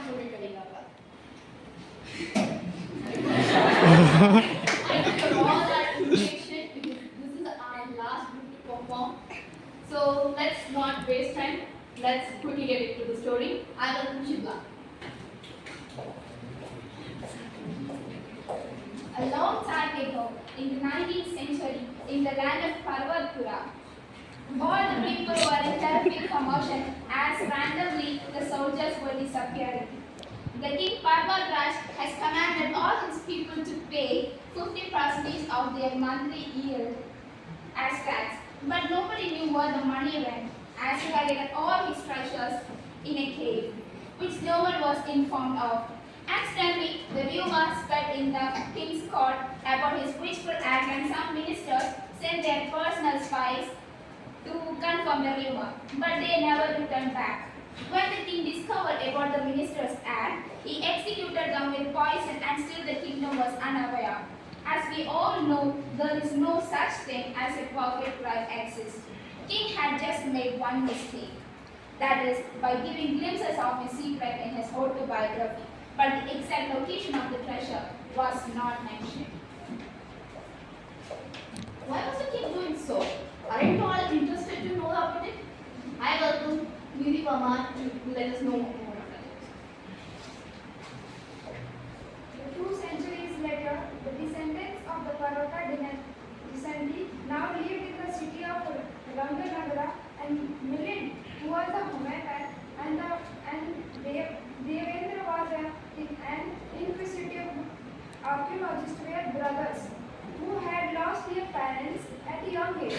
छोटी करेगा था all that fiction because this is our last group to perform. So let's not waste time. Let's quickly get into the story. I welcome Shibla. A long time ago, in the 19th century, in the land of Parvatpura, all the people were in terrific commotion as randomly the soldiers were disappearing. The king Parvatraj has commanded all his people to pay 50% of their monthly yield as tax, but nobody knew where the money went, as he had hidden all his treasures in a cave, which no one was informed of. Accidentally, the rumor spread in the king's court about his witchful act, and some ministers sent their personal spies to confirm the rumor, but they never returned back. When the king discovered about the minister's act, he executed them with poison, and still the kingdom was unaware. As we all know, there is no such thing as a perfect life exists. King had just made one mistake, that is, by giving glimpses of his secret in his autobiography, but the exact location of the treasure was not mentioned. Why was the king doing so? Aren't you all interested to know about it? I welcome Nidhi Pamar to let us know more about it. 2 centuries later, the descendants of the Parvata descendant now lived in the city of Ranganagara, and Milind, who was a homemaker, and Devendra was an inquisitive archaeologist were brothers who had lost their parents at a young age.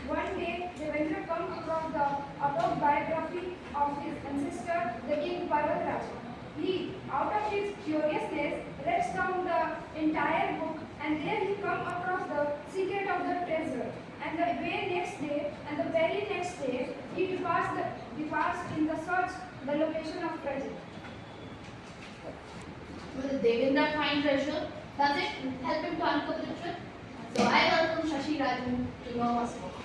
One day, Devendra came across the autobiography of his ancestor, the king Parvatraj. He, out of his curiousness, read down the entire book, and there he come across the secret of the treasure. And the very next day, he departs in the search the location of treasure. Will Devendra find treasure? Does it help him to uncover the truth? So I welcome Shashi Raju to know us more.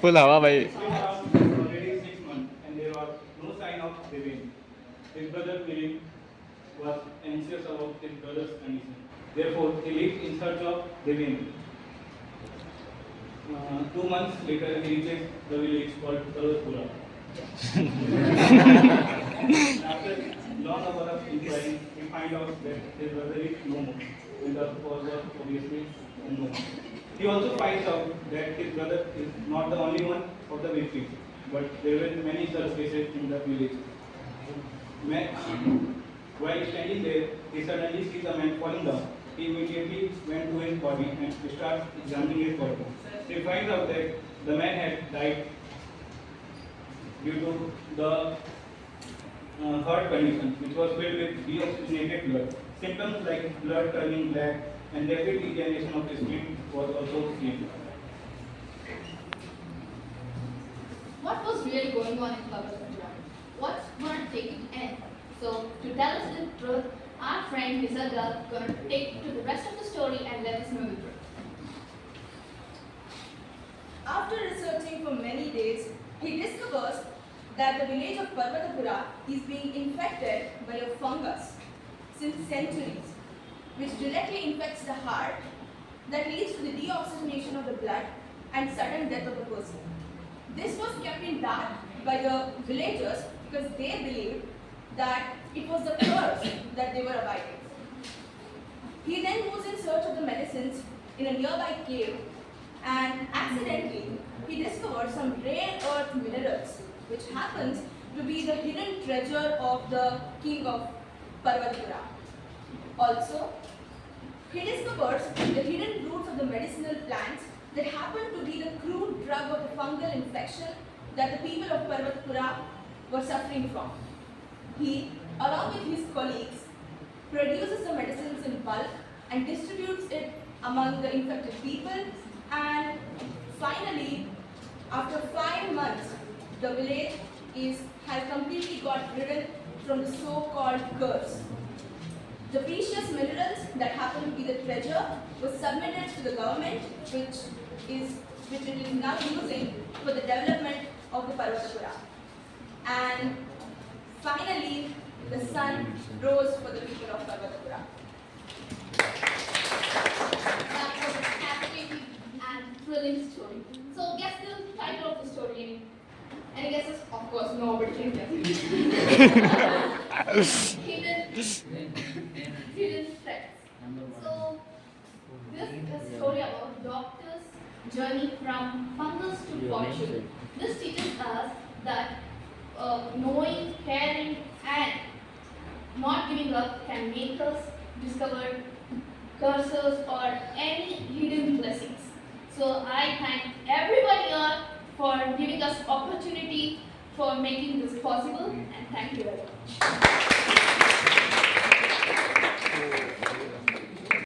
Full हवा भाई Already 6 months, and there was no sign of Devin. His brother Milind was anxious about his brother's condition. Therefore, he left in search of Devin. 2 months later, he reaches the village called Parvatpura. After long hour of inquiry, he finds out that his brother is no more, and the cause was obviously unknown. He also finds out that his brother is not the only one of the victims, but there were many such cases in the village. While standing there, he suddenly sees a man falling down. He immediately went to his body and starts examining his body. He finds out that the man had died due to the heart condition, which was filled with deoxygenated blood. Symptoms like blood turning black and rapid degeneration of the skin was also seen. What was really going on in Parvatpura? What's going to take it end? So to tell us the truth, our friend Nisarga going to take to the rest of the story and let us know the truth. After researching for many days, he discovers that the village of Parvatapura is being infected by a fungus since centuries, which directly infects the heart, that leads to the deoxygenation of the blood and sudden death of the person. This was kept in dark by the villagers because they believed that it was the curse that they were abiding. He then goes in search of the medicines in a nearby cave, and accidentally he discovers some rare earth minerals, which happens to be the hidden treasure of the king of Parvatpura. Also, he discovers the hidden roots of the medicinal plants that happen to be the crude drug of the fungal infection that the people of Parvatpura were suffering from. He, along with his colleagues, produces the medicines in bulk and distributes it among the infected people, and finally, after 5 months, the village has completely got rid from the so-called curse. The precious minerals that happen to be the treasure was submitted to the government, which it is now using for the development of the Parvatapura. And finally, the sun rose for the people of Parvatapura. That was a captivating and thrilling story. So guess the title of the story. Any guesses? Of course, nobody can guess. Hidden threats. So this is a story about doctor's journey from fungus to fortune. This teaches us that knowing, caring, and not giving up can make us discover curses or any hidden blessings. So I thank everybody here for giving us opportunity for making this possible, and thank you very much.